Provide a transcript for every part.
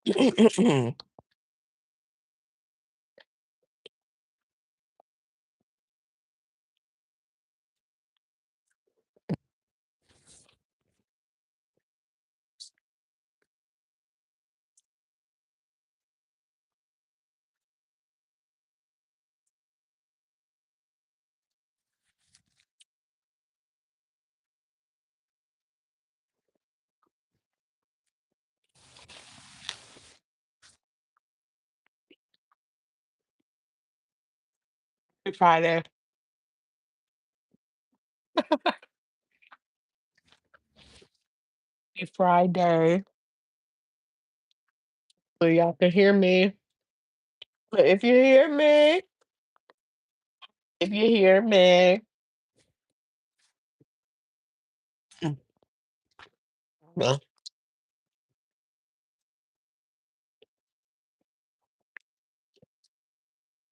Happy Friday. Happy Friday. So y'all can hear me. But if you hear me, if you hear me. Mm, well,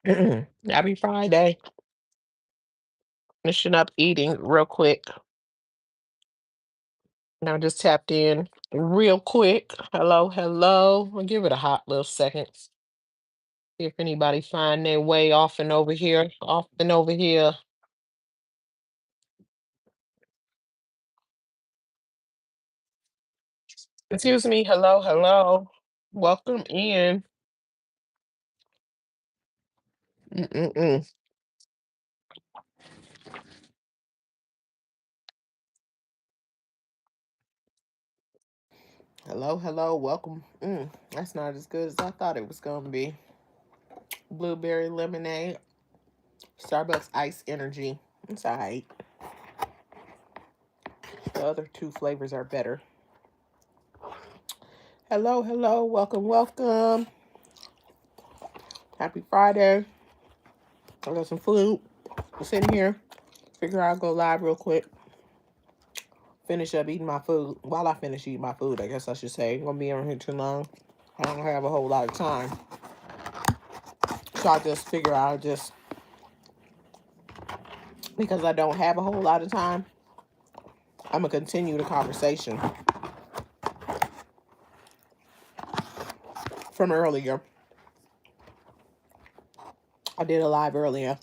Happy Friday. Finishing up eating real quick. Now just tapped in real quick. Hello, hello. I'll give it a hot little second. See if anybody find their way off and over here. Off and over here. Excuse me. Hello, hello. Welcome in. Mm-mm-mm. Hello, hello. Welcome. That's not as good as I thought it was gonna be. Blueberry lemonade, Starbucks Ice Energy. It's alright. The other two flavors are better. Hello, hello. Welcome, welcome. Happy Friday. I got some food. I'm sitting here. Figure I'll go live real quick. Finish up eating my food. While I finish eating my food, I guess I should say. I'm gonna be on here too long. I don't have a whole lot of time. So I just figure I'll just, because I don't have a whole lot of time, I'm gonna continue the conversation from earlier. I did a live earlier.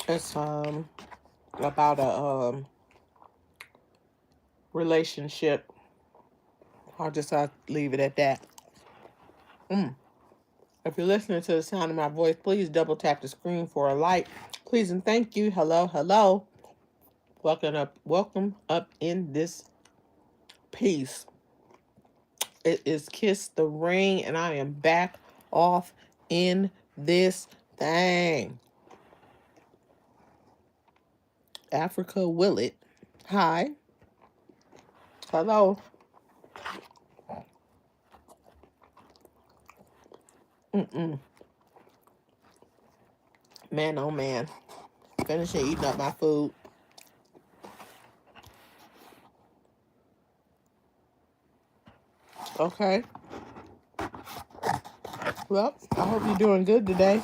It's about a relationship. I'll just leave it at that. If you're listening to the sound of my voice, please double tap the screen for a like. Please and thank you. Hello, hello. Welcome up in this piece. It is Kiss the Ring, and I am back off in this thing. Africa will it. Hi. Hello. Mm-mm. Man, oh man. Finishing eating up my food. Okay. Well, I hope you're doing good today.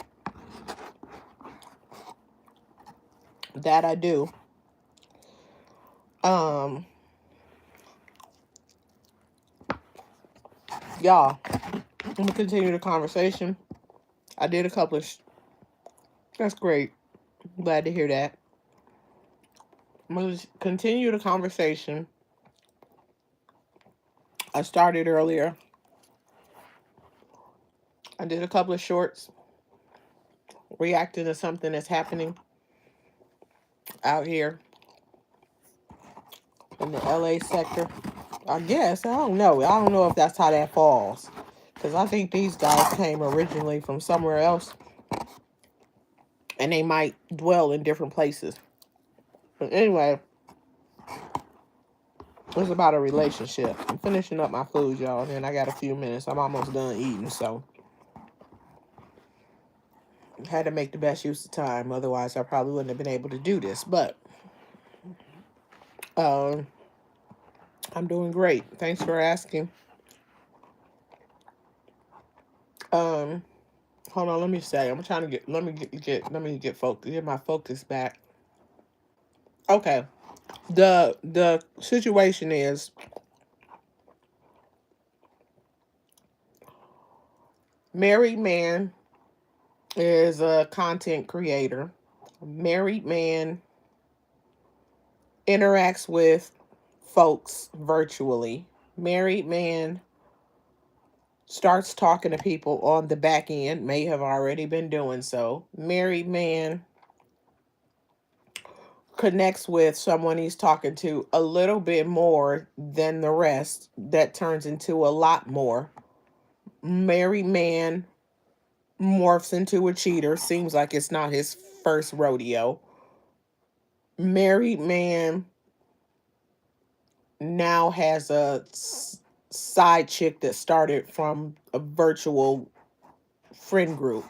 That I do. Um, y'all, I'm gonna continue the conversation. I did a couple of. That's great. Glad to hear that. I'm gonna continue the conversation. I started earlier. I did a couple of shorts reacting to something that's happening out here in the LA sector. I guess. I don't know. I don't know if that's how that falls. Because I think these guys came originally from somewhere else. And they might dwell in different places. But anyway, it's about a relationship. I'm finishing up my food, y'all. And I got a few minutes. I'm almost done eating. So I had to make the best use of time. Otherwise, I probably wouldn't have been able to do this. But um, I'm doing great. Thanks for asking. Um, Hold on, let me say. I'm trying to get my focus back. Okay. The situation is Married man is a content creator. Married man interacts with folks virtually. Married man starts talking to people on the back end, may have already been doing so. Married man connects with someone he's talking to a little bit more than the rest. That turns into a lot more. Married man morphs into a cheater. Seems like it's not his first rodeo. Married man now has a side chick that started from a virtual friend group.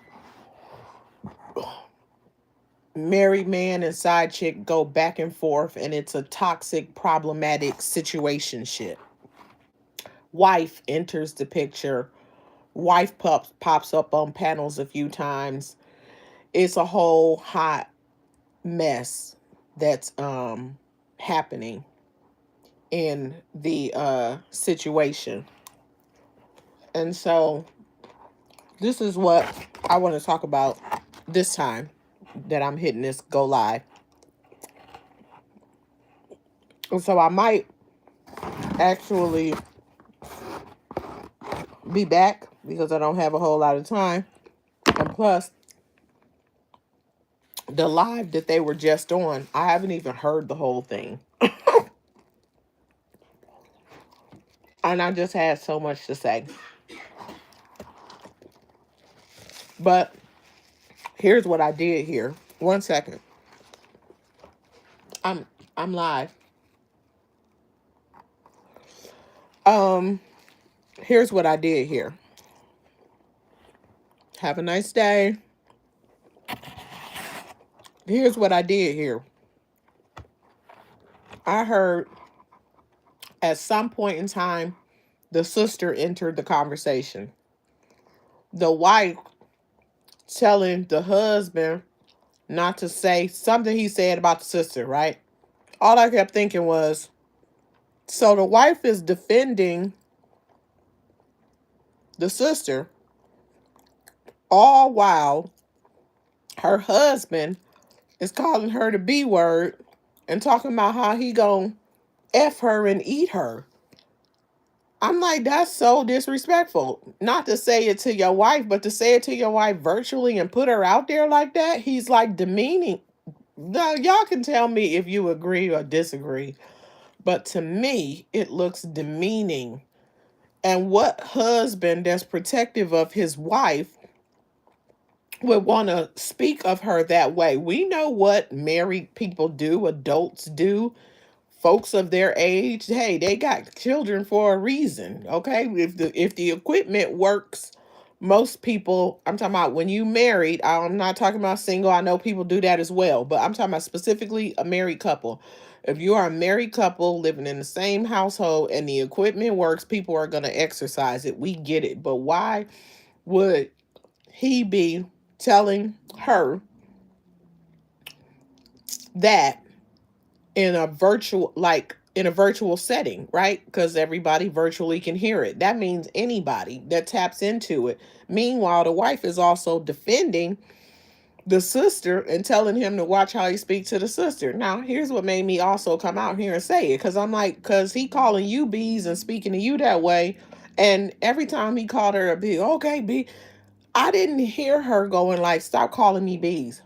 Married man and side chick go back and forth, and it's a toxic, problematic situationship. Wife enters the picture. Wife pops up on panels a few times. It's a whole hot mess that's happening in the situation. And so this is what I want to talk about this time that I'm hitting this go live. And so I might actually be back because I don't have a whole lot of time. And plus, the live that they were just on, I haven't even heard the whole thing. And I just had so much to say. But here's what I did here. 1 second. I'm live. Here's what I did here. Have a nice day. Here's what I did here. I heard at some point in time, the sister entered the conversation. The wife telling the husband not to say something he said about the sister, right? All I kept thinking was, so the wife is defending the sister, all while her husband is calling her the B word and talking about how he gonna F her and eat her. I'm like, that's so disrespectful. Not to say it to your wife, but to say it to your wife virtually and put her out there like that. He's like demeaning. Now, y'all can tell me if you agree or disagree. But to me, it looks demeaning. And what husband that's protective of his wife would want to speak of her that way? We know what married people do, adults do, folks of their age. Hey, they got children for a reason. Okay, if the equipment works, most people, I'm talking about when you married, I'm not talking about single. I know people do that as well, but I'm talking about specifically a married couple. If you are a married couple living in the same household and the equipment works, people are going to exercise it. We get it. But why would he be telling her that in a virtual setting, right? Because everybody virtually can hear it. That means anybody that taps into it. Meanwhile, the wife is also defending the sister and telling him to watch how he speaks to the sister. Now, here's what made me also come out here and say it, because I'm like, because he calling you bees and speaking to you that way, and every time he called her a bee, okay, bee, I didn't hear her going like, stop calling me bees.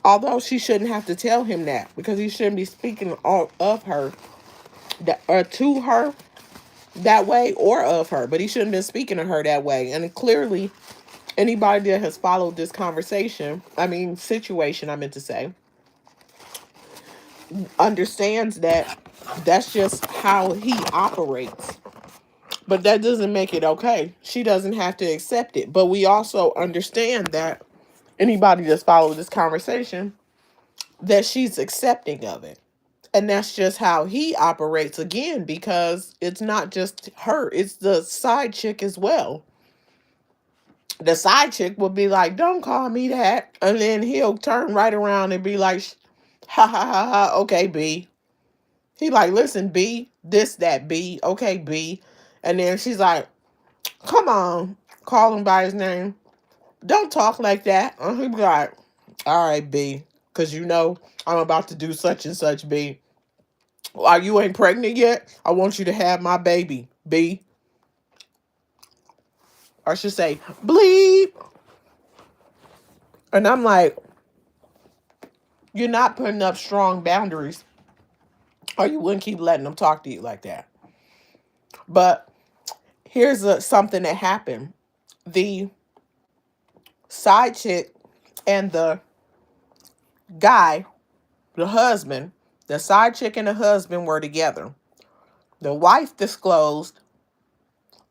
Although she shouldn't have to tell him that, because he shouldn't be speaking of her or to her that way, or of her, but he shouldn't have been speaking to her that way. And clearly, anybody that has followed this situation, I meant to say, understands that that's just how he operates. But that doesn't make it okay. She doesn't have to accept it. But we also understand that anybody that's followed this conversation, that she's accepting of it. And that's just how he operates again, because it's not just her, it's the side chick as well. The side chick will be like, don't call me that. And then he'll turn right around and be like, ha ha ha ha, okay, B. He like, listen, B, this, that, B, okay, B. And then she's like, come on. Call him by his name. Don't talk like that. He'll be like, all right, B, because you know I'm about to do such and such, B. While you ain't pregnant yet, I want you to have my baby, B. Or I should say, bleep. And I'm like, you're not putting up strong boundaries, or you wouldn't keep letting them talk to you like that. But here's something that happened. The side chick and the guy, the husband, the side chick and the husband were together. The wife disclosed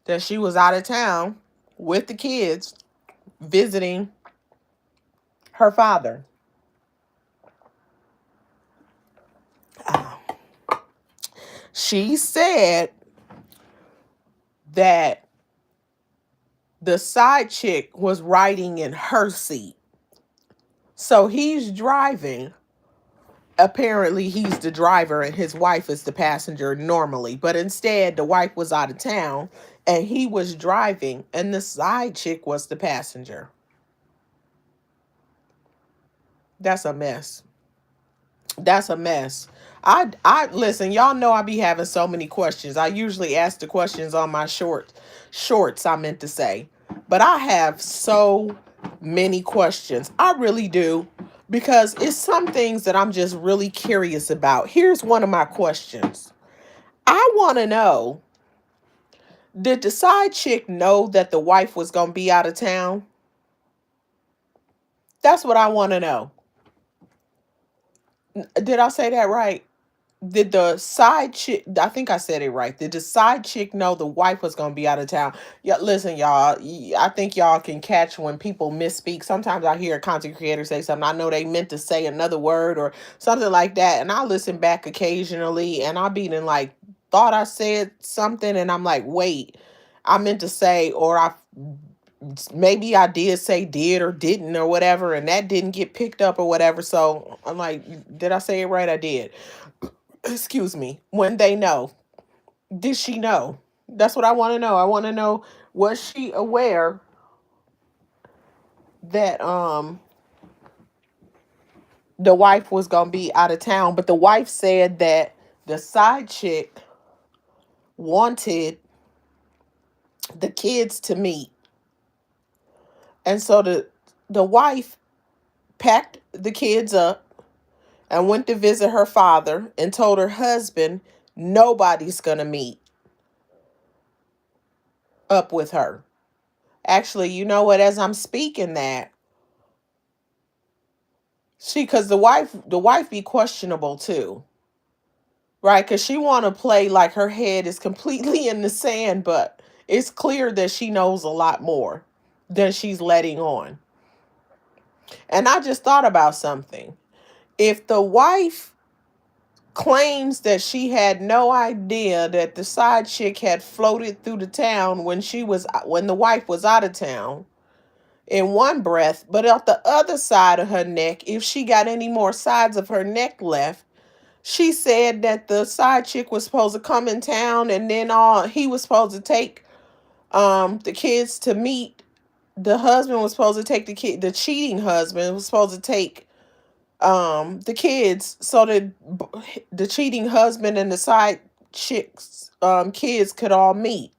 that she was out of town with the kids visiting her father. She said that the side chick was riding in her seat. So he's driving. Apparently, he's the driver and his wife is the passenger normally. But instead, the wife was out of town and he was driving and the side chick was the passenger. That's a mess. That's a mess. I listen, y'all know I be having so many questions. I usually ask the questions on my shorts, I meant to say. But I have so many questions. I really do. Because it's some things that I'm just really curious about. Here's one of my questions. I want to know, did the side chick know that the wife was going to be out of town? That's what I want to know. Did I say that right? Did the side chick, I think I said it right. Did the side chick know the wife was going to be out of town? Yeah, listen, y'all. I think y'all can catch when people misspeak. Sometimes I hear a content creator say something. I know they meant to say another word or something like that. And I listen back occasionally and I'll be in like, thought I said something and I'm like, wait, I meant to say, or maybe I did say did or didn't or whatever. And that didn't get picked up or whatever. So I'm like, did I say it right? I did. Excuse me. When they know, did she know? That's what I want to know. I want to know, was she aware that the wife was gonna be out of town? But the wife said that the side chick wanted the kids to meet, and so the wife packed the kids up and went to visit her father and told her husband nobody's gonna meet up with her. Actually, you know what? As I'm speaking that, because the wife be questionable too, right? Because she want to play like her head is completely in the sand, but it's clear that she knows a lot more than she's letting on. And I just thought about something. If the wife claims that she had no idea that the side chick had floated through the town when the wife was out of town, in one breath, but at the other side of her neck, if she got any more sides of her neck left, she said that the side chick was supposed to come in town and then he was supposed to take the kids to meet. The husband was supposed to take the cheating husband was supposed to take the kids so that the cheating husband and the side chick's kids could all meet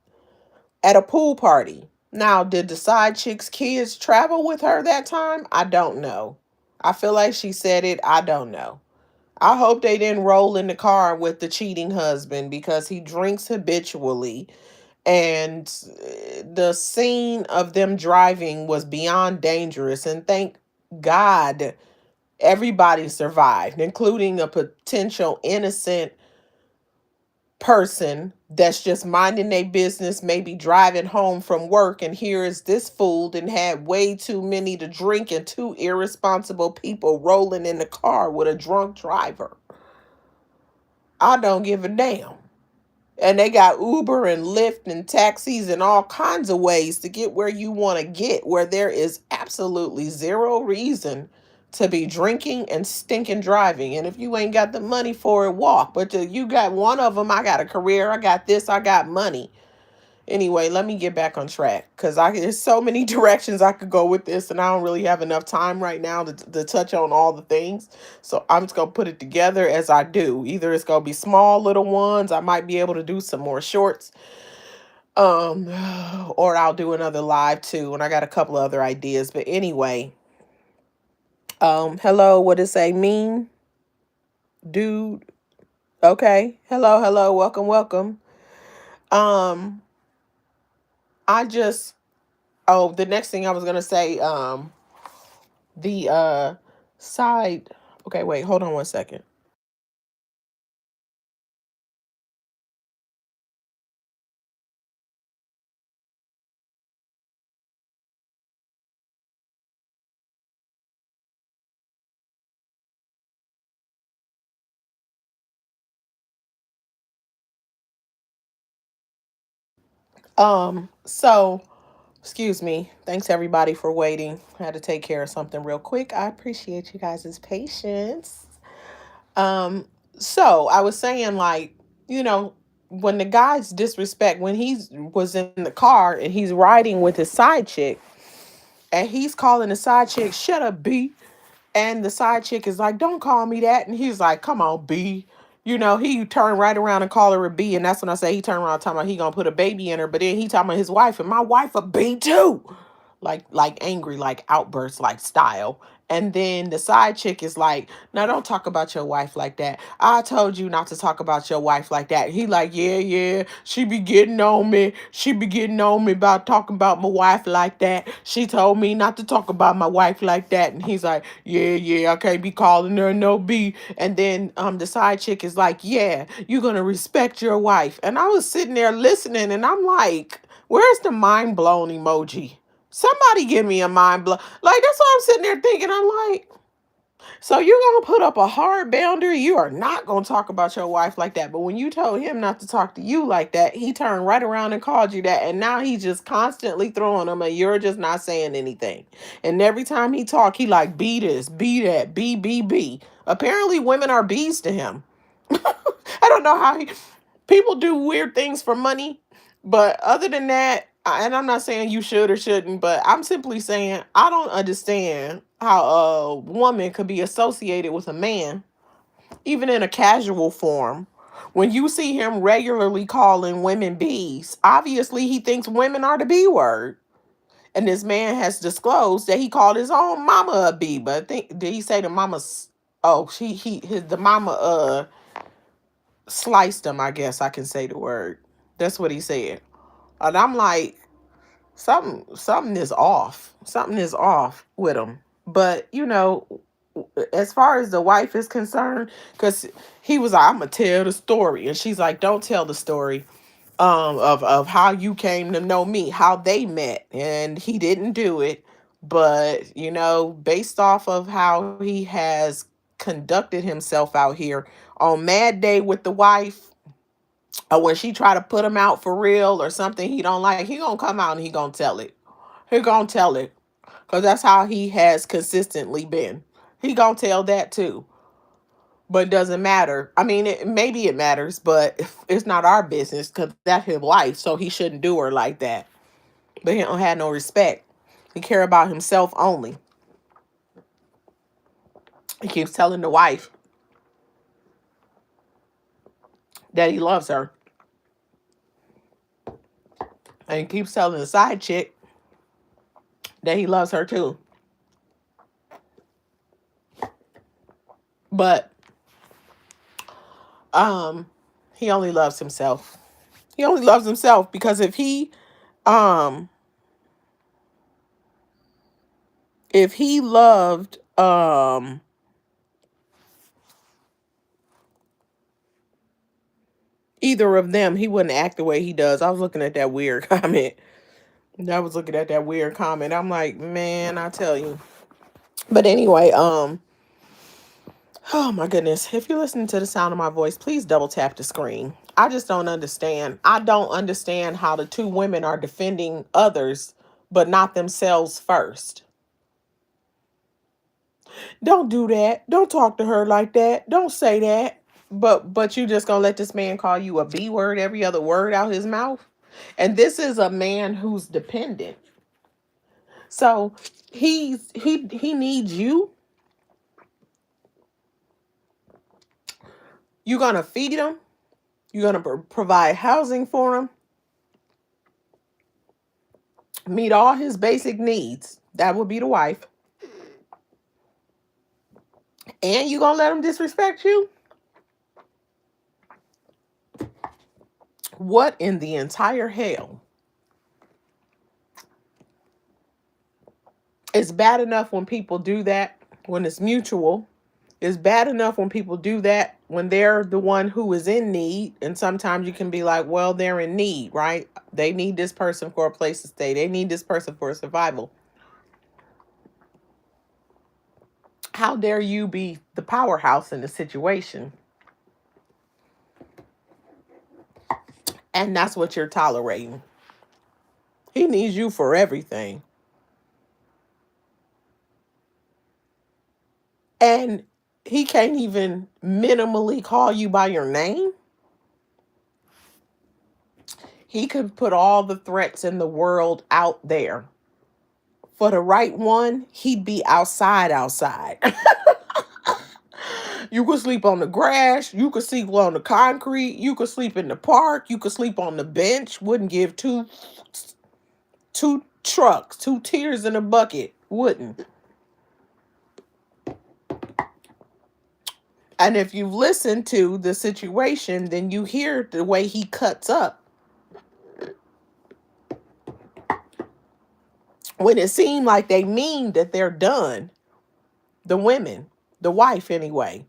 at a pool party. Now, did the side chick's kids travel with her that time? I don't know. I feel like she said it. I don't know. I hope they didn't roll in the car with the cheating husband because he drinks habitually. And the scene of them driving was beyond dangerous. And thank God everybody survived, including a potential innocent person that's just minding their business, maybe driving home from work, and here is this fool and had way too many to drink and two irresponsible people rolling in the car with a drunk driver. I don't give a damn. And they got Uber and Lyft and taxis and all kinds of ways to get where you want to get, where there is absolutely zero reason to be drinking and stinking driving. And if you ain't got the money for it, walk. But you got one of them, I got a career, I got this, I got money. Anyway, let me get back on track because there's so many directions I could go with this, and I don't really have enough time right now to touch on all the things. So I'm just gonna put it together as I do. Either it's gonna be small little ones, I might be able to do some more shorts, um, or I'll do another live too. And I got a couple of other ideas. But anyway, hello, what is a mean dude? Okay, hello, welcome, welcome. Um, I just the next thing I was gonna say, the side. Okay, wait, hold on one second. So excuse me. Thanks everybody for waiting. I had to take care of something real quick. I appreciate you guys' patience. Um, so I was saying, like, you know, when the guy's disrespect, when he was in the car and he's riding with his side chick, and he's calling the side chick, "Shut up, B." And the side chick is like, "Don't call me that." And he's like, "Come on, B." You know, he turned right around and called her a B. And that's when I say he turned around talking about he gonna put a baby in her. But then he talking about his wife, and my wife a B too. Like angry, like outburst, like style. And then the side chick is like, "Now don't talk about your wife like that. I told you not to talk about your wife like that." He like, "Yeah, yeah, she be getting on me. She be getting on me about talking about my wife like that. She told me not to talk about my wife like that." And he's like, "Yeah, yeah, I can't be calling her no B." And then the side chick is like, "Yeah, you're gonna respect your wife." And I was sitting there listening, and I'm like, "Where's the mind blown emoji? Somebody give me a mind blow." Like, that's what I'm sitting there thinking. I'm like, so you're gonna put up a hard boundary? You are not gonna talk about your wife like that. But when you told him not to talk to you like that, he turned right around and called you that. And now he's just constantly throwing them, and you're just not saying anything. And every time he talk, he like, "Be this, be that, be." Apparently women are bees to him. I don't know how people do weird things for money, but other than that, and I'm not saying you should or shouldn't, but I'm simply saying I don't understand how a woman could be associated with a man, even in a casual form. When you see him regularly calling women bees, obviously he thinks women are the B word. And this man has disclosed that he called his own mama a bee, but I think did he say the mama's? Oh, the mama sliced him, I guess I can say the word. That's what he said. And I'm like, something is off. Something is off with him. But, as far as the wife is concerned, because he was like, "I'm gonna tell the story." And she's like, "Don't tell the story of how you came to know me, how they met." And he didn't do it. But, based off of how he has conducted himself out here on Mad Day with the wife, or when she try to put him out for real or something he don't like, he gonna come out and he gonna tell it. He gonna tell it. Because that's how he has consistently been. He gonna tell that too. But it doesn't matter. I mean, maybe it matters, but it's not our business because that's his wife, so he shouldn't do her like that. But he don't have no respect. He care about himself only. He keeps telling the wife that he loves her. And he keeps telling the side chick that he loves her too. But um he only loves himself. He only loves himself because um if he loved either of them, he wouldn't act the way he does. I was looking at that weird comment. I'm like, man, I tell you. But anyway, oh my goodness. If you're listening to the sound of my voice, please double tap the screen. I just don't understand. I don't understand how the two women are defending others, but not themselves first. Don't do that. Don't talk to her like that. Don't say that. But you just gonna let this man call you a B word every other word out his mouth? And this is a man who's dependent. So he needs you. You're going to feed him. You're going to provide housing for him. Meet all his basic needs. That would be the wife. And you going to let him disrespect you? What in the entire hell? It's bad enough when people do that, when it's mutual. It's bad enough when people do that when they're the one who is in need. And sometimes you can be like, well, they're in need, right? They need this person for a place to stay. They need this person for survival. How dare you be the powerhouse in the situation? And that's what you're tolerating. He needs you for everything. And he can't even minimally call you by your name. He could put all the threats in the world out there. For the right one, he'd be outside. You could sleep on the grass. You could sleep on the concrete. You could sleep in the park. You could sleep on the bench. Wouldn't give two trucks, 2 tears in a bucket. Wouldn't. And if you listen to the situation, then you hear the way he cuts up. When it seemed like they mean that they're done, the women, the wife anyway.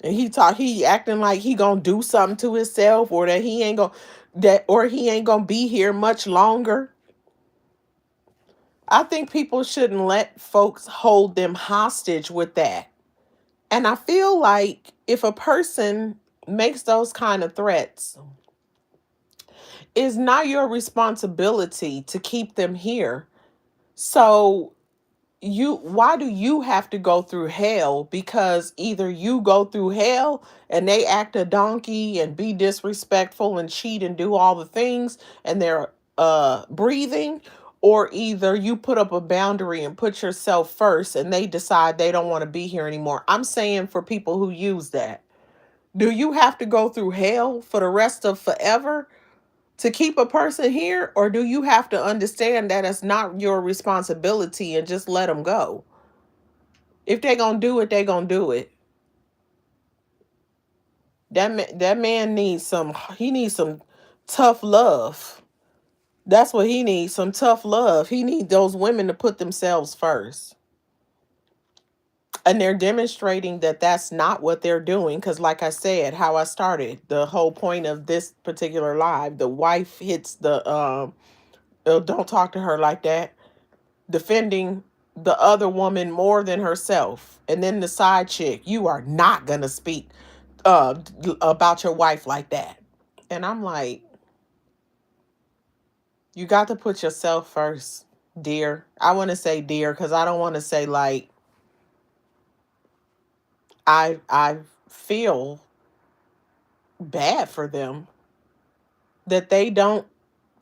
And he acting like he gonna do something to himself, or that he ain't gonna be here much longer. I think people shouldn't let folks hold them hostage with that. And I feel like if a person makes those kind of threats, it's not your responsibility to keep them here. So why do you have to go through hell? Because either you go through hell and they act a donkey and be disrespectful and cheat and do all the things and they're breathing, or either you put up a boundary and put yourself first and they decide they don't want to be here anymore. I'm saying for people who use that, do you have to go through hell for the rest of forever to keep a person here, or do you have to understand that it's not your responsibility and just let them go? If they're going to do it, they're going to do it. That man needs some tough love. That's what he needs, some tough love. He needs those women to put themselves first. And they're demonstrating that that's not what they're doing. Because like I said, how I started, the whole point of this particular live, the wife hits the, don't talk to her like that, defending the other woman more than herself. And then the side chick, you are not going to speak about your wife like that. And I'm like, you got to put yourself first, dear. I want to say dear because I don't want to say like, I feel bad for them that they don't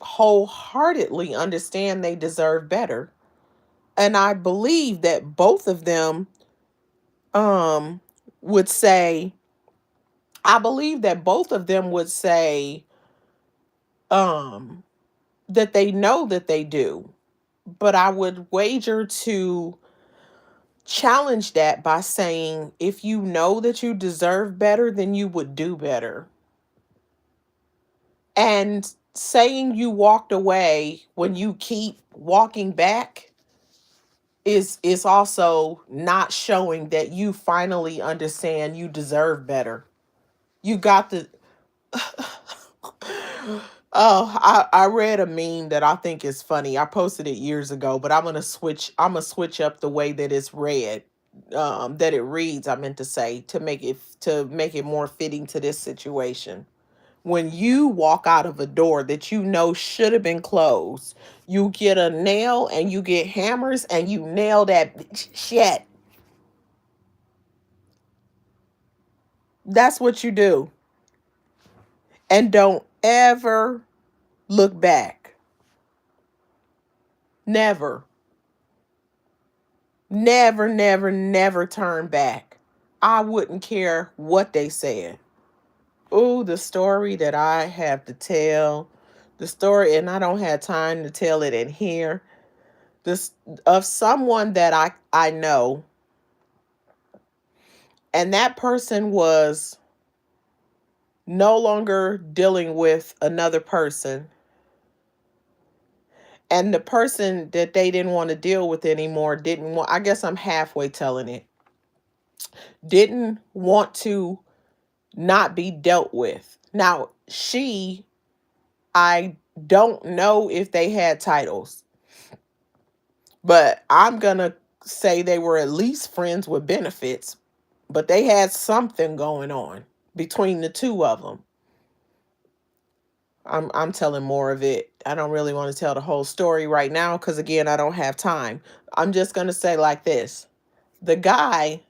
wholeheartedly understand they deserve better. And I believe that both of them would say, I believe that both of them would say that they know that they do. But I would wager to challenge that by saying, if you know that you deserve better, then you would do better. And saying you walked away when you keep walking back is also not showing that you finally understand you deserve better. You got the Oh, I read a meme that I think is funny. I posted it years ago, but I'm gonna switch up the way that it's read. That it reads, I meant to say, to make it more fitting to this situation. When you walk out of a door that you know should have been closed, you get a nail and you get hammers and you nail that bitch shut. That's what you do. And don't ever look back. Never. Never, never, never turn back. I wouldn't care what they said. Ooh, the story that I have to tell, the story, and I don't have time to tell it in here. This of someone that I know, and that person was no longer dealing with another person, and the person that they didn't want to deal with anymore didn't want, I guess I'm halfway telling it, didn't want to not be dealt with. Now, I don't know if they had titles, but I'm going to say they were at least friends with benefits, but they had something going on between the two of them. I'm telling more of it. I don't really want to tell the whole story right now because, again, I don't have time. I'm just going to say like this. The guy,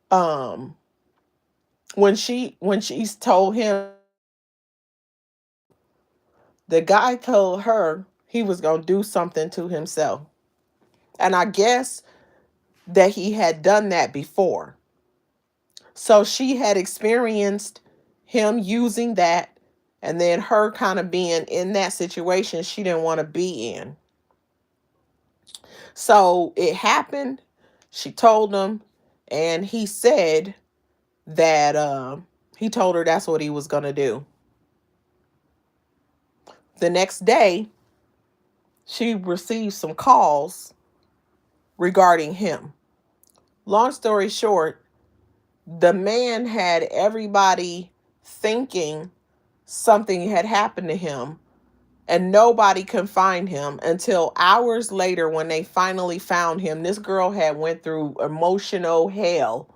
um when she's told him, the guy told her he was going to do something to himself. And I guess that he had done that before. So she had experienced him using that, and then her kind of being in that situation she didn't want to be in. So it happened. She told him, and he said that he told her that's what he was going to do. The next day, she received some calls regarding him. Long story short, the man had everybody thinking something had happened to him, and nobody could find him until hours later when they finally found him. This girl had went through emotional hell,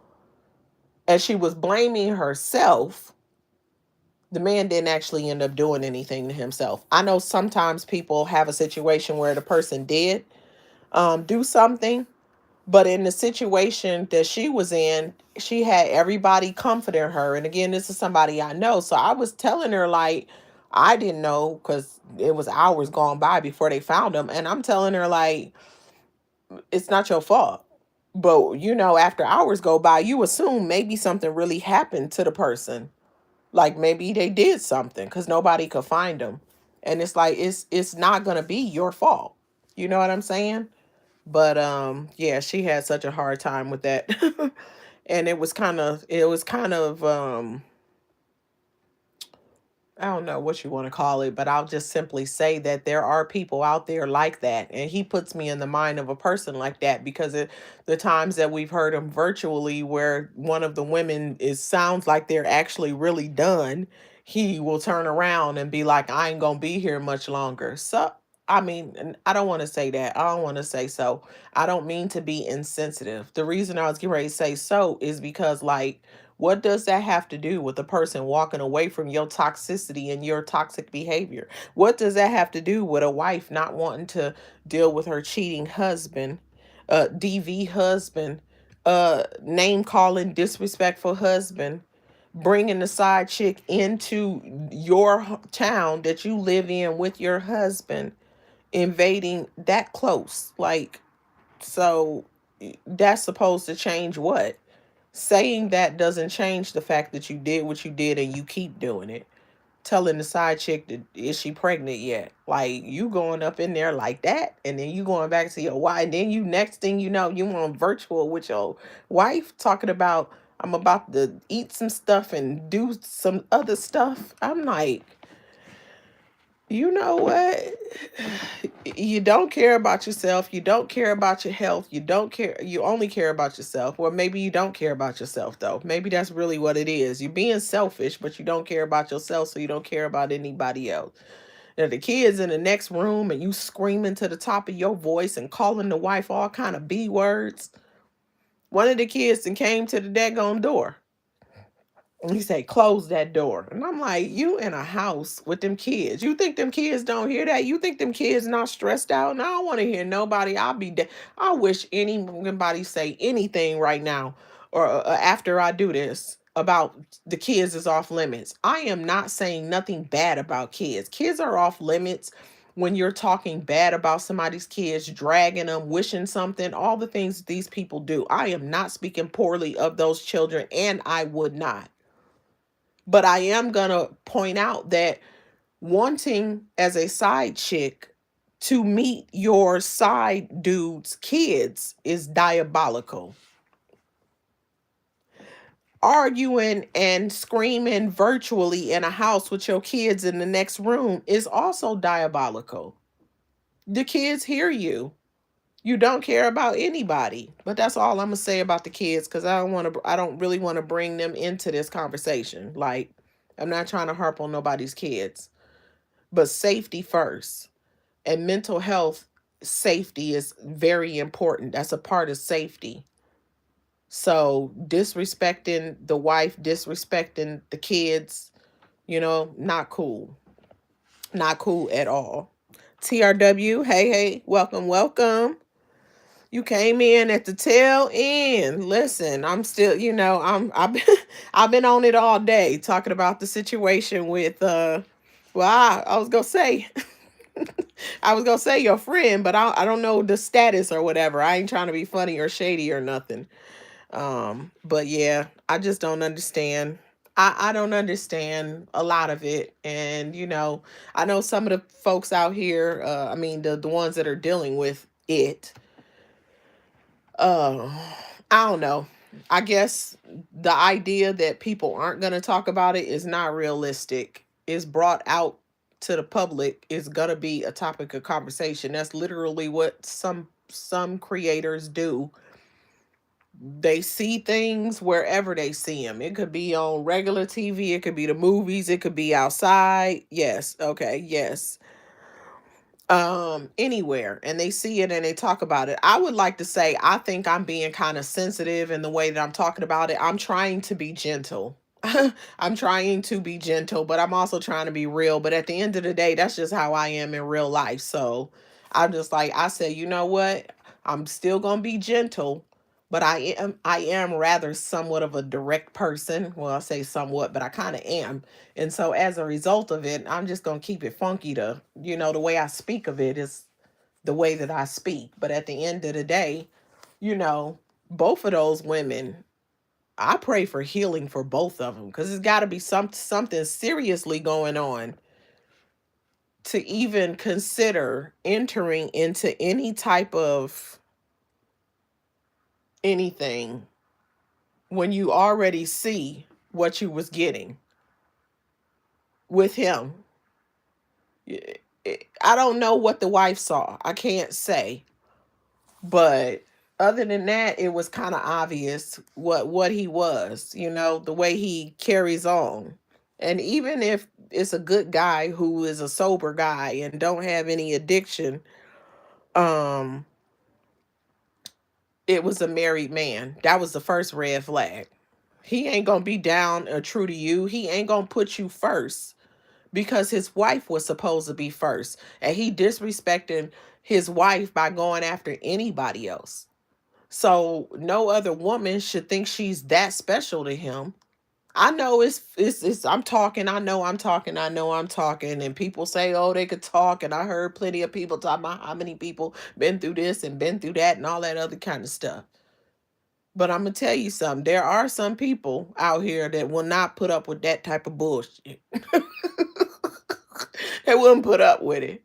and she was blaming herself. The man didn't actually end up doing anything to himself. I know sometimes people have a situation where the person did do something, but in the situation that she was in, she had everybody comforting her. And again, this is somebody I know. So I was telling her, like, I didn't know because it was hours gone by before they found him. And I'm telling her, like, it's not your fault. But, after hours go by, you assume maybe something really happened to the person. Like maybe they did something because nobody could find them. And it's like, it's not going to be your fault. You know what I'm saying? But yeah, she had such a hard time with that. And it was kind of I don't know what you want to call it, but I'll just simply say that there are people out there like that. And he puts me in the mind of a person like that because the times that we've heard him virtually where one of the women sounds like they're actually really done, he will turn around and be like, I ain't gonna be here much longer. So I mean, and I don't want to say that. I don't want to say so. I don't mean to be insensitive. The reason I was getting ready to say so is because, like, what does that have to do with the person walking away from your toxicity and your toxic behavior? What does that have to do with a wife not wanting to deal with her cheating husband, DV husband, name calling, disrespectful husband, bringing the side chick into your town that you live in with your husband, invading that close? Like, so that's supposed to change what? Saying that doesn't change the fact that you did what you did and you keep doing it. Telling the side chick that is she pregnant yet? Like, you going up in there like that, and then you going back to your wife, and then you, next thing you know, you on virtual with your wife talking about, I'm about to eat some stuff and do some other stuff. I'm like, you know what? You don't care about yourself. You don't care about your health. You don't care. You only care about yourself. Or maybe you don't care about yourself, though. Maybe that's really what it is. You're being selfish, but you don't care about yourself, so you don't care about anybody else. Now, the kids in the next room and you screaming to the top of your voice and calling the wife all kind of B words. One of the kids then came to the daggone door. And he said, close that door. And I'm like, you in a house with them kids. You think them kids don't hear that? You think them kids not stressed out? And I don't want to hear nobody. I wish anybody say anything right now or after I do this about the kids is off limits. I am not saying nothing bad about kids. Kids are off limits when you're talking bad about somebody's kids, dragging them, wishing something, all the things that these people do. I am not speaking poorly of those children, and I would not. But I am going to point out that wanting as a side chick to meet your side dude's kids is diabolical. Arguing and screaming virtually in a house with your kids in the next room is also diabolical. The kids hear you. You don't care about anybody. But that's all I'm gonna say about the kids, because I don't really want to bring them into this conversation. Like, I'm not trying to harp on nobody's kids. But safety first. And mental health safety is very important. That's a part of safety. So disrespecting the wife, disrespecting the kids, not cool. Not cool at all. TRW, hey, welcome, welcome. You came in at the tail end. Listen, I'm still, I've been on it all day talking about the situation with I was gonna say I was gonna say your friend, but I don't know the status or whatever. I ain't trying to be funny or shady or nothing. But yeah, I just don't understand. I don't understand a lot of it. And, I know some of the folks out here, the ones that are dealing with it, uh, I don't know. I guess the idea that people aren't going to talk about it is not realistic. It's brought out to the public, is going to be a topic of conversation. That's literally what some creators do. They see things wherever they see them. It could be on regular TV, it could be the movies, it could be outside. Yes, okay, yes. Anywhere, and they see it and they talk about it. I would like to say I think I'm being kind of sensitive in the way that I'm talking about it. I'm trying to be gentle. I'm trying to be gentle, but I'm also trying to be real. But at the end of the day, that's just how I am in real life. So I'm just like, I say, you know what? I'm still gonna be gentle, but I am rather somewhat of a direct person. Well, I say somewhat, but I kind of am. And so as a result of it, I'm just gonna keep it funky to, the way I speak of it is the way that I speak. But at the end of the day, you know, both of those women, I pray for healing for both of them, because it's got to be something seriously going on to even consider entering into any type of anything when you already see what you was getting with him. I don't know what the wife saw. I can't say. But other than that, it was kind of obvious what he was, the way he carries on. And even if it's a good guy who is a sober guy and don't have any addiction, um, it was a married man. That was the first red flag. He ain't gonna be down or true to you. He ain't gonna put you first because his wife was supposed to be first. And he disrespecting his wife by going after anybody else. So no other woman should think she's that special to him. I know it's I'm talking, I know I'm talking, and people say, oh, they could talk, and I heard plenty of people talk about how many people been through this and been through that and all that other kind of stuff. But I'm gonna tell you something. There are some people out here that will not put up with that type of bullshit. They wouldn't put up with it.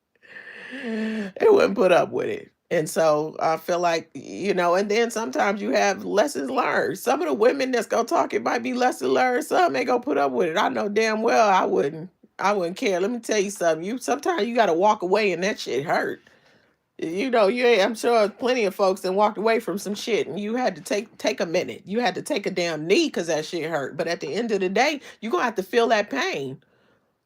They wouldn't put up with it. And so I feel like, and then sometimes you have lessons learned. Some of the women that's gonna talk, it might be lessons learned. Some ain't gonna put up with it. I know damn well I wouldn't. I wouldn't care. Let me tell you something. Sometimes you gotta walk away and that shit hurt. I'm sure plenty of folks that walked away from some shit and you had to take a minute. You had to take a damn knee because that shit hurt. But at the end of the day, you're gonna have to feel that pain.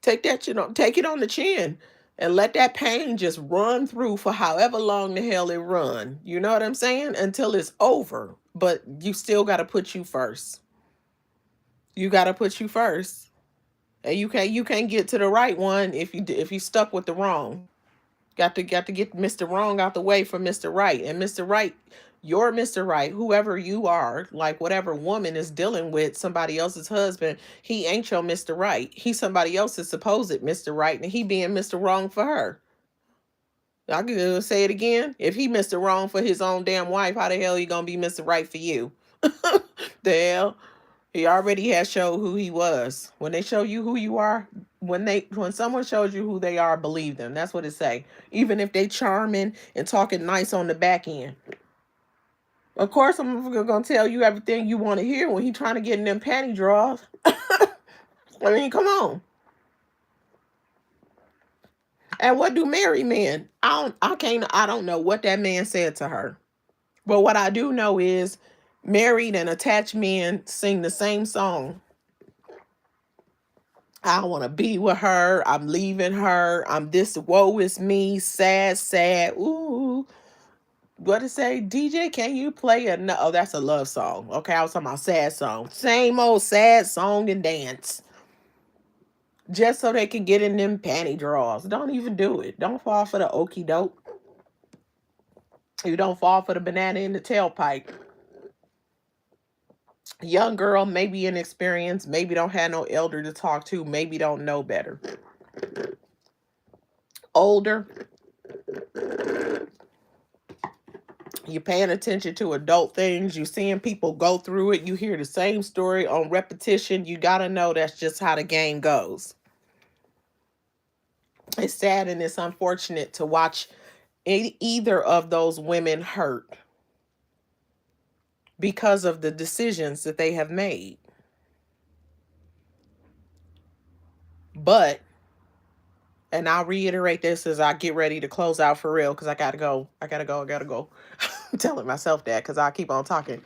Take that, take it on the chin and let that pain just run through for however long the hell it run. You know what I'm saying? Until it's over. But you still got to put you first. You got to put you first. And you can't get to the right one if you stuck with the wrong. Got to get Mr. Wrong out the way for Mr. Right. And Mr. Right, You're Mr. Right, whoever you are, like whatever woman is dealing with somebody else's husband, he ain't your Mr. Right. He's somebody else's supposed Mr. Right, and he being Mr. Wrong for her. I can say it again. If he Mr. Wrong for his own damn wife, how the hell he gonna be Mr. Right for you? The hell? He already has showed who he was. When they show you who you are, when someone shows you who they are, believe them. That's what it say. Even if they charming and talking nice on the back end. Of course, I'm gonna tell you everything you want to hear when he trying to get in them panty drawers. I mean, come on. And what do married men? I don't know what that man said to her. But what I do know is married and attached men sing the same song. I don't want to be with her. I'm leaving her. I'm this. Woe is me. Sad, sad. Ooh. What it say? DJ, can you play a... No, oh, that's a love song. Okay, I was talking about sad song. Same old sad song and dance. Just so they can get in them panty drawers. Don't even do it. Don't fall for the okie doke. You don't fall for the banana in the tailpipe. Young girl, maybe inexperienced, maybe don't have no elder to talk to, maybe don't know better. Older, you're paying attention to adult things, you're seeing people go through it, you hear the same story on repetition, you gotta know that's just how the game goes. It's sad and it's unfortunate to watch either of those women hurt because of the decisions that they have made. But, and I'll reiterate this as I get ready to close out for real, because I gotta go. I'm telling myself that because I keep on talking.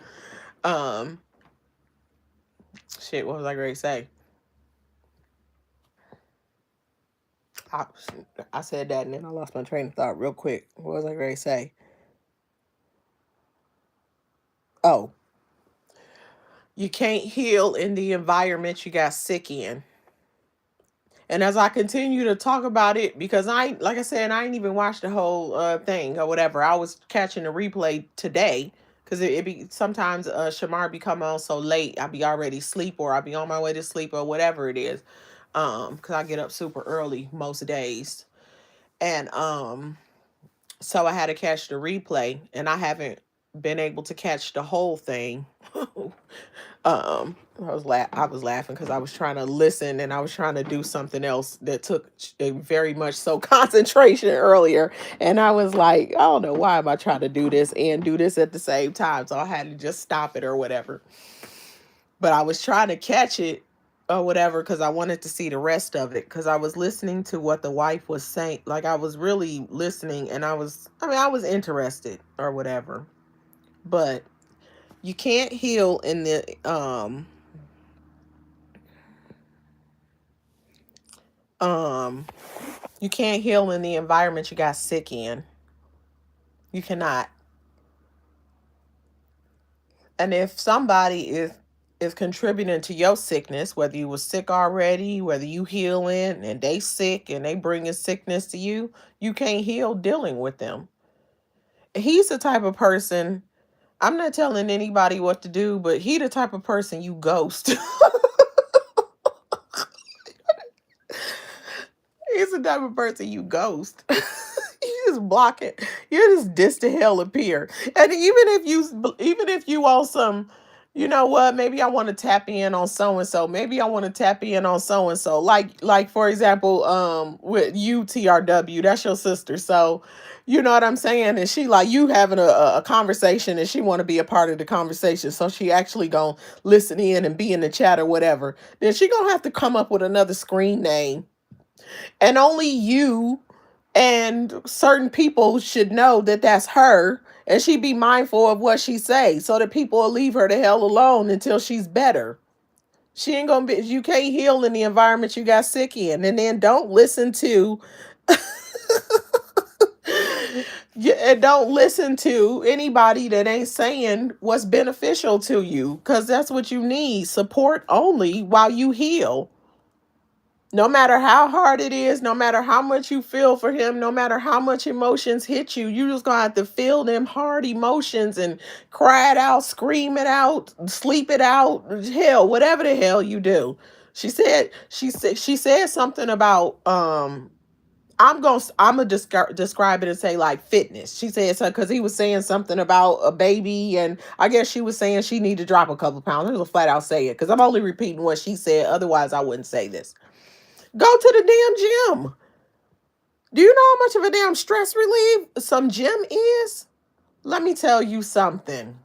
Shit, what was I going to say? I said that and then I lost my train of thought real quick. What was I going to say? Oh, you can't heal in the environment you got sick in. And as I continue to talk about it, because like I said, I ain't even watched the whole thing or whatever. I was catching the replay today because it be sometimes Shamar be coming on so late. I be already asleep or I be on my way to sleep or whatever it is. Because I get up super early most days. And so I had to catch the replay and I haven't been able to catch the whole thing. I was laughing because I was trying to listen and I was trying to do something else that took very much so concentration earlier, and I was like, I don't know why am I trying to do this and do this at the same time, so I had to just stop it or whatever. But I was trying to catch it or whatever because I wanted to see the rest of it, because I was listening to what the wife was saying. Like, I was really listening and I was interested or whatever. But you can't heal in the you can't heal in the environment you got sick in. You cannot. And if somebody is contributing to your sickness, whether you were sick already, whether you healing and they sick and they bringing sickness to you, you can't heal dealing with them. He's the type of person, I'm not telling anybody what to do, but he the type of person you ghost. He's the type of person you ghost. You just block it. You just distant hell appear. And even if you on some, you know what, maybe I want to tap in on so and so. Maybe I want to tap in on so and so. Like for example, with you TRW, that's your sister. So you know what I'm saying? And she like you having a conversation and she want to be a part of the conversation. So she actually gonna listen in and be in the chat or whatever. Then she gonna have to come up with another screen name. And only you and certain people should know that that's her, and she be mindful of what she say so that people will leave her the hell alone until she's better. She ain't gonna be, you can't heal in the environment you got sick in. And then don't listen to and don't listen to anybody that ain't saying what's beneficial to you, because that's what you need. Support only while you heal. No matter how hard it is, no matter how much you feel for him, no matter how much emotions hit you, you just gonna have to feel them hard emotions and cry it out, scream it out, sleep it out, hell, whatever the hell you do. She said something about I'm gonna describe it and say like fitness. She said so because he was saying something about a baby, and I guess she was saying she need to drop a couple pounds. I'm just flat out say it because I'm only repeating what she said. Otherwise, I wouldn't say this. Go to the damn gym. Do you know how much of a damn stress relief some gym is? Let me tell you something.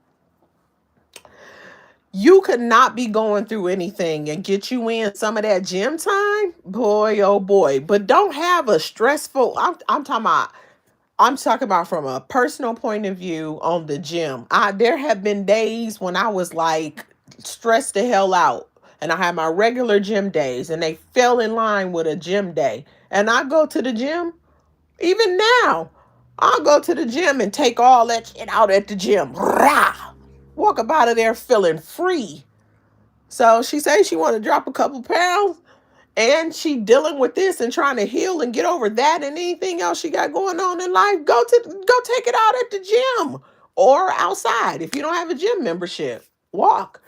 You could not be going through anything and get you in some of that gym time, boy, oh boy. But don't have a stressful. I'm talking about from a personal point of view on the gym. There have been days when I was like stressed the hell out, and I had my regular gym days, and they fell in line with a gym day. And I go to the gym. Even now, I'll go to the gym and take all that shit out at the gym. Rah! Walk up out of there feeling free. So she says she want to drop a couple pounds, and she dealing with this and trying to heal and get over that and anything else she got going on in life. Go take it out at the gym or outside if you don't have a gym membership. Walk,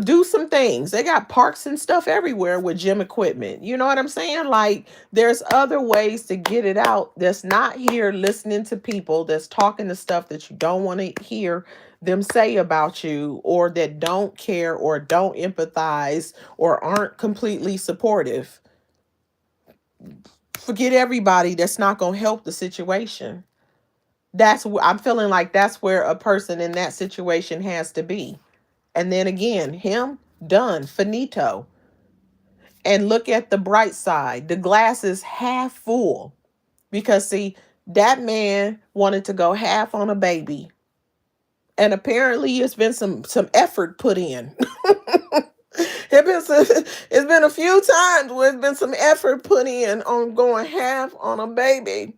do some things. They got parks and stuff everywhere with gym equipment. You know what I'm saying? Like there's other ways to get it out that's not here listening to people that's talking the stuff that you don't want to hear them say about you, or that don't care or don't empathize or aren't completely supportive. Forget everybody that's not going to help the situation. I'm feeling like that's where a person in that situation has to be. And then again, him, done, finito. And look at the bright side. The glass is half full. Because, see, that man wanted to go half on a baby. And apparently it's been some effort put in. It's been a few times where it's been some effort put in on going half on a baby.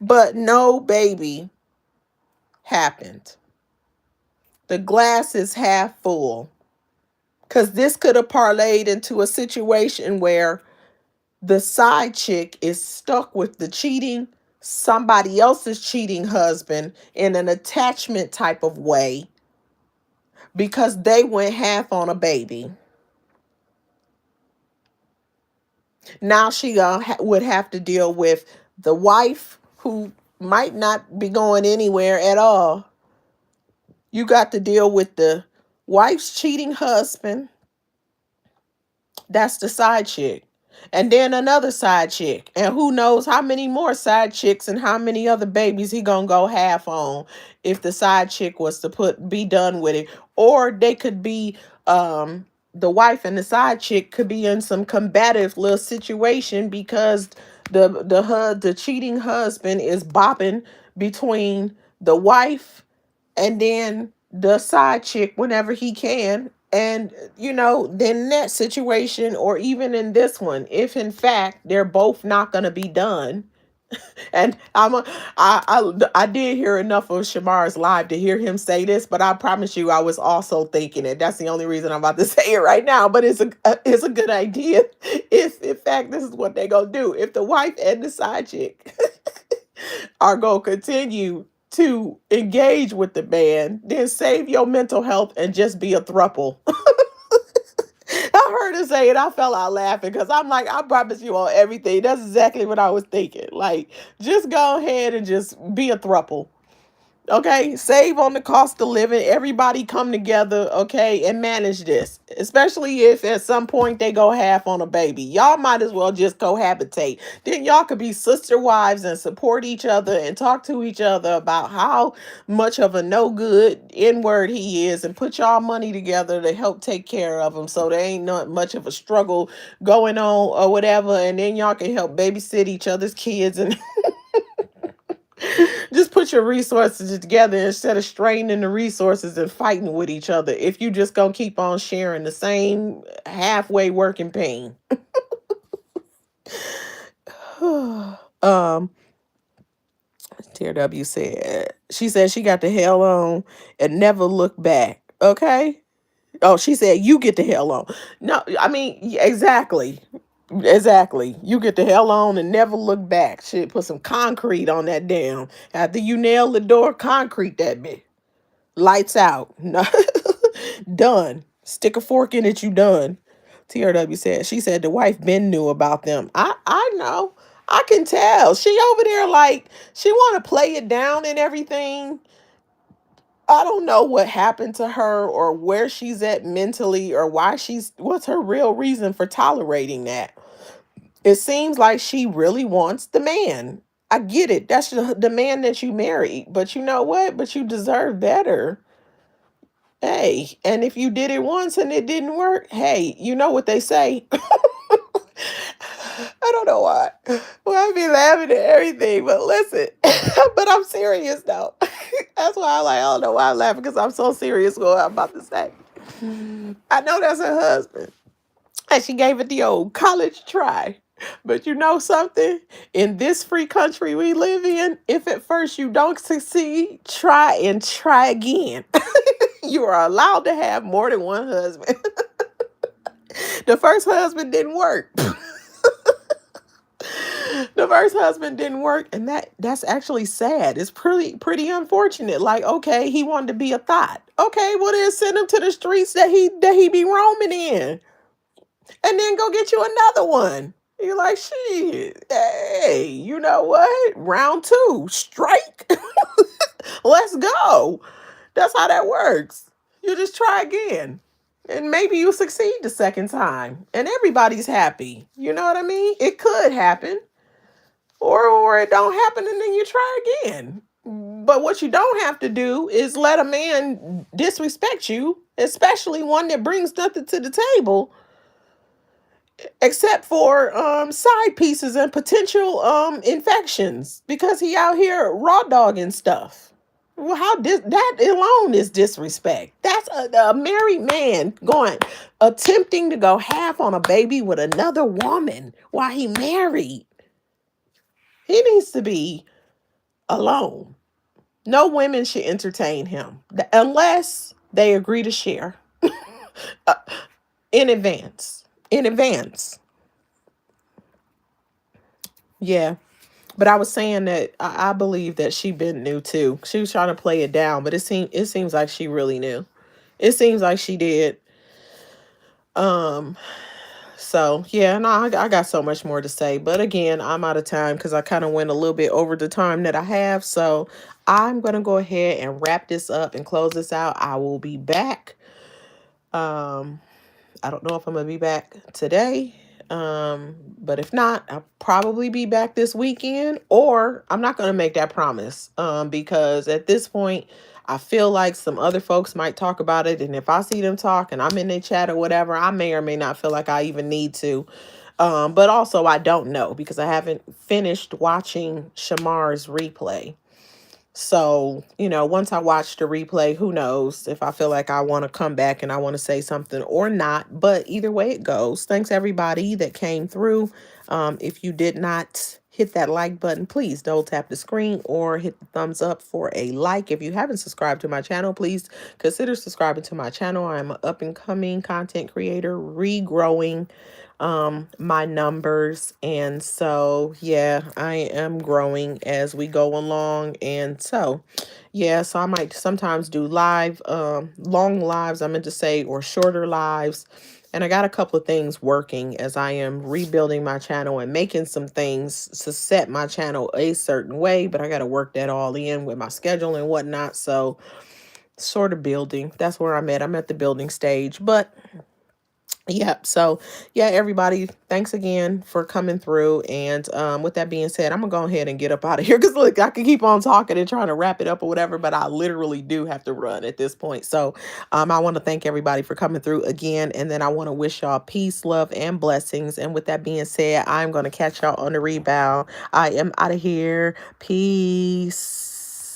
But no baby happened. The glass is half full. Because this could have parlayed into a situation where the side chick is stuck with the somebody else's cheating husband in an attachment type of way because they went half on a baby. Now she would have to deal with the wife who might not be going anywhere at all. You got to deal with the wife's cheating husband. That's the side chick. And then another side chick. And who knows how many more side chicks and how many other babies he gonna go half on if the side chick was to be done with it. Or they could be the wife and the side chick could be in some combative little situation because the cheating husband is bopping between the wife and then the side chick whenever he can. And, then that situation, or even in this one, if in fact they're both not going to be done. And I did hear enough of Shamar's live to hear him say this, but I promise you I was also thinking it. That's the only reason I'm about to say it right now, but it's a good idea if in fact this is what they're going to do. If the wife and the side chick are going to continue to engage with the man, then save your mental health and just be a throuple. I heard her say it. I fell out laughing because I'm like, I promise you on everything. That's exactly what I was thinking. Like, just go ahead and just be a throuple. Okay, save on the cost of living. Everybody come together, okay, and manage this. Especially if at some point they go half on a baby. Y'all might as well just cohabitate. Then y'all could be sister wives and support each other and talk to each other about how much of a no good N-word he is and put y'all money together to help take care of him so there ain't not much of a struggle going on or whatever. And then y'all can help babysit each other's kids and just put your resources together instead of straining the resources and fighting with each other. If you just gonna keep on sharing the same halfway working pain. Dear W said, she said she got the hell on and never looked back. Okay. Oh, she said, you get the hell on. No, I mean, exactly. Exactly. You get the hell on and never look back. Shit, put some concrete on that damn. After you nail the door, concrete that bitch. Lights out. No. Done. Stick a fork in it, you done. TRW said. She said the wife Ben knew about them. I know. I can tell. She over there like she want to play it down and everything. I don't know what happened to her or where she's at mentally or what's her real reason for tolerating that. It seems like she really wants the man. I get it. That's the man that you married. But you know what? But you deserve better. Hey, and if you did it once and it didn't work, hey, you know what they say. I don't know why. Well, I be laughing at everything, but listen, but I'm serious though. That's why I don't know why I'm laughing because I'm so serious what I'm about to say. I know that's her husband. And she gave it the old college try. But you know something? In this free country we live in, if at first you don't succeed, try and try again. You are allowed to have more than one husband. The first husband didn't work. The first husband didn't work, and that's actually sad. It's pretty unfortunate. Like, okay, he wanted to be a thought. Okay, well then send him to the streets that he be roaming in. And then go get you another one. You're like, shit, hey, you know what? Round two, strike. Let's go. That's how that works. You just try again. And maybe you succeed the second time. And everybody's happy. You know what I mean? It could happen. Or it don't happen and then you try again. But what you don't have to do is let a man disrespect you, especially one that brings nothing to the table except for side pieces and potential infections because he out here raw dogging stuff. Well, that alone is disrespect. That's a married man attempting to go half on a baby with another woman while he married. He needs to be alone. No women should entertain him unless they agree to share uh, in advance. In advance. Yeah. But I was saying that I believe that she been knew too. She was trying to play it down, but it seems like she really knew. It seems like she did. Um. So yeah, no, I got so much more to say, but again, I'm out of time because I kind of went a little bit over the time that I have. So I'm gonna go ahead and wrap this up and close this out. I will be back. Um. I don't know if I'm gonna be back today. But if not, I'll probably be back this weekend, or I'm not gonna make that promise. Because at this point, I feel like some other folks might talk about it, and if I see them talk and I'm in their chat or whatever, I may or may not feel like I even need to. But also I don't know because I haven't finished watching Shamar's replay. So, once I watch the replay, who knows if I feel like I want to come back and I want to say something or not. But either way it goes. Thanks everybody that came through. If you did not hit that like button, please don't tap the screen or hit the thumbs up for a like. If you haven't subscribed to my channel, please consider subscribing to my channel. I'm an up and coming content creator, regrowing my numbers, and so yeah, I am growing as we go along. And so yeah, so I might sometimes do live long lives, I meant to say, or shorter lives. And I got a couple of things working as I am rebuilding my channel and making some things to set my channel a certain way, but I got to work that all in with my schedule and whatnot. So sort of building, that's where I'm at the building stage. But yeah, so yeah, everybody, thanks again for coming through. And with that being said, I'm gonna go ahead and get up out of here because look, I can keep on talking and trying to wrap it up or whatever, but I literally do have to run at this point. So I want to thank everybody for coming through again, and then I want to wish y'all peace, love, and blessings. And with that being said, I'm gonna catch y'all on the rebound. I am out of here. Peace.